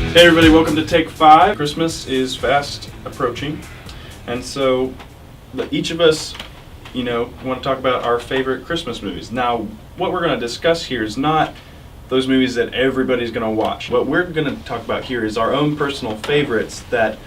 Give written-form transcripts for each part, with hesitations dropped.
Hey everybody, welcome to Take 5. Christmas is fast approaching, and so each of us, want to talk about our favorite Christmas movies. Now, what we're going to discuss here is not those movies that everybody's going to watch. What we're going to talk about here is our own personal favorites that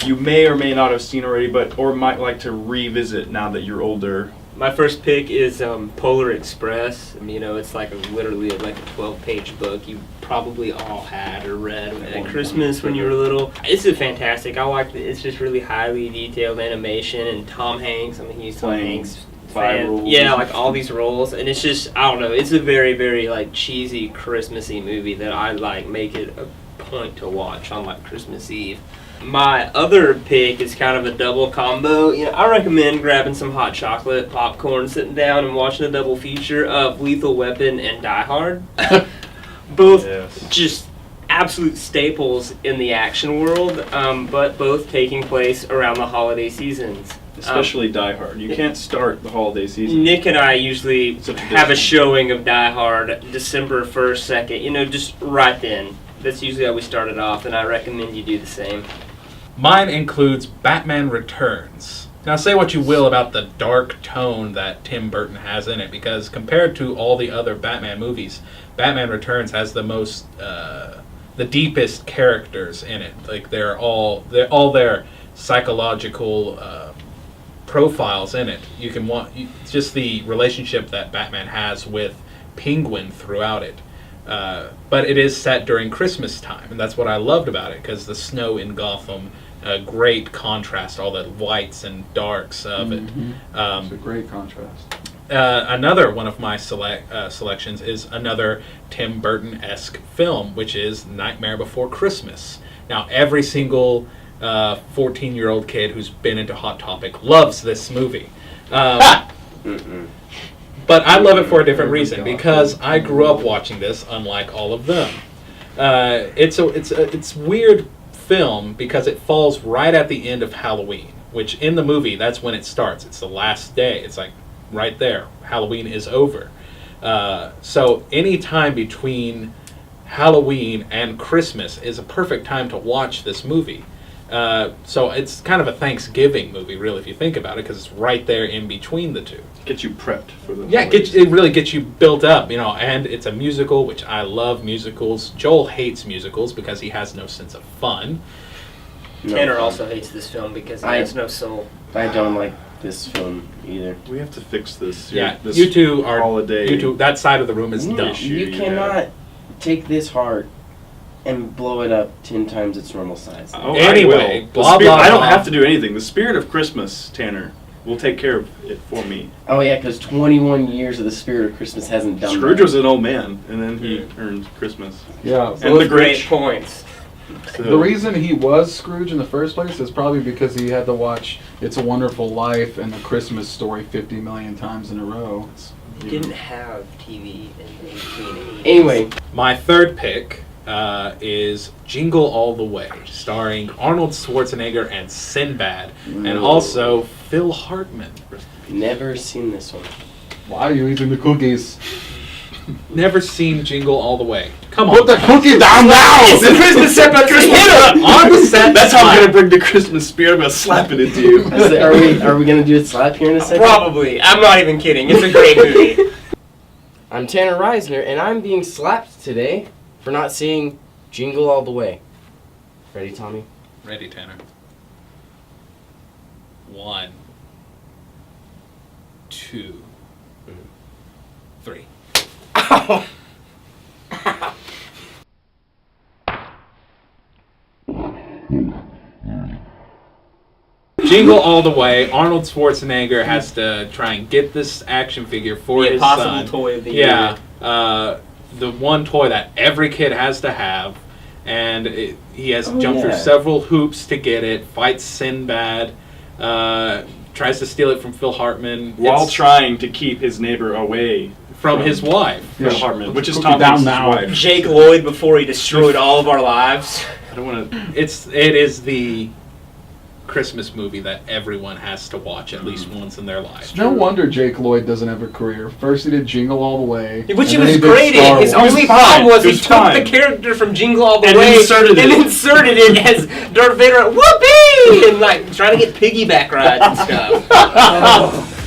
you may or may not have seen already, or might like to revisit now that you're older. My first pick is Polar Express. It's literally like a 12-page book you probably all had or read at Christmas when you were little. It's fantastic. I like it. It's just really highly detailed animation, and Tom Hanks. He's Tom Hanks. Roles. Yeah, all these roles, and it's just, I don't know, it's a very, very cheesy Christmassy movie that I make it a point to watch on Christmas Eve. My other pick is kind of a double combo. I recommend grabbing some hot chocolate, popcorn, sitting down and watching a double feature of Lethal Weapon and Die Hard. Both just absolute staples in the action world, but both taking place around the holiday seasons. Especially Die Hard. You can't start the holiday season. Nick and I usually have a showing of Die Hard December 1st, 2nd, just right then. That's usually how we start it off, and I recommend you do the same. Mine includes Batman Returns. Now, say what you will about the dark tone that Tim Burton has in it, because compared to all the other Batman movies, Batman Returns has the most, the deepest characters in it. They're all their psychological profiles in it. You can just the relationship that Batman has with Penguin throughout it. But it is set during Christmas time, and that's what I loved about it, because the snow in Gotham, a great contrast, all the whites and darks of it. It's a great contrast. Another one of my selections is another Tim Burton-esque film, which is Nightmare Before Christmas. Now, every single 14-year-old kid who's been into Hot Topic loves this movie. But I love it for a different reason, because I grew up watching this, unlike all of them. It's weird film because it falls right at the end of Halloween, which in the movie, that's when it starts. It's the last day. It's right there. Halloween is over. So any time between Halloween and Christmas is a perfect time to watch this movie. So it's kind of a Thanksgiving movie, really, if you think about it, because it's right there in between the two. Get you prepped for the it really gets you built up, and it's a musical, which I love musicals. Joel hates musicals because he has no sense of fun. Tanner also hates this film because he has no soul. I don't like this film either. We have to fix this. This you two are holiday. You two, that side of the room is dumb. You cannot take this heart and blow it up 10 times its normal size. Anyway, I don't have to do anything. The spirit of Christmas, Tanner, will take care of it for me. Oh yeah, because 21 years of the spirit of Christmas hasn't done Scrooge that. was an old man, and then he earned Christmas. Yeah. And the great Grinch. points. So. The reason he was Scrooge in the first place is probably because he had to watch It's a Wonderful Life and The Christmas Story 50 million times in a row. He didn't have TV in 1880. Anyway. My third pick is Jingle All The Way, starring Arnold Schwarzenegger and Sinbad, and also Phil Hartman. Never seen this one. Why are you eating the cookies? Never seen Jingle All The Way. Come on. Put the cookie down now! It's the Christmas episode! On the set. That's how I'm going to bring the Christmas spirit. I'm going to slap it into you. Are we going to do a slap here in a second? Probably. I'm not even kidding. It's a great movie. I'm Tanner Reisner, and I'm being slapped today for not seeing Jingle All The Way. Ready, Tommy? Ready, Tanner. 1, 2, 3. Ow! Jingle All The Way. Arnold Schwarzenegger has to try and get this action figure for his son. The impossible toy of the year. Yeah. The one toy that every kid has to have. And he has to jump through several hoops to get it. Fights Sinbad. Tries to steal it from Phil Hartman. While trying to keep his neighbor away from his wife. Phil Hartman, which is Cookie Tom down Hanks' now. wife. Jake Lloyd before he destroyed all of our lives. I don't want to... It is the Christmas movie that everyone has to watch at least once in their life. No wonder Jake Lloyd doesn't have a career. First he did Jingle All the Way. Which he and then was did great Star in. His Wars. only He was problem fine. was He he was took fine. the character from Jingle All the And Way inserted and it. inserted it as Darth Vader. Whoopee! And like trying to get piggyback rides and stuff.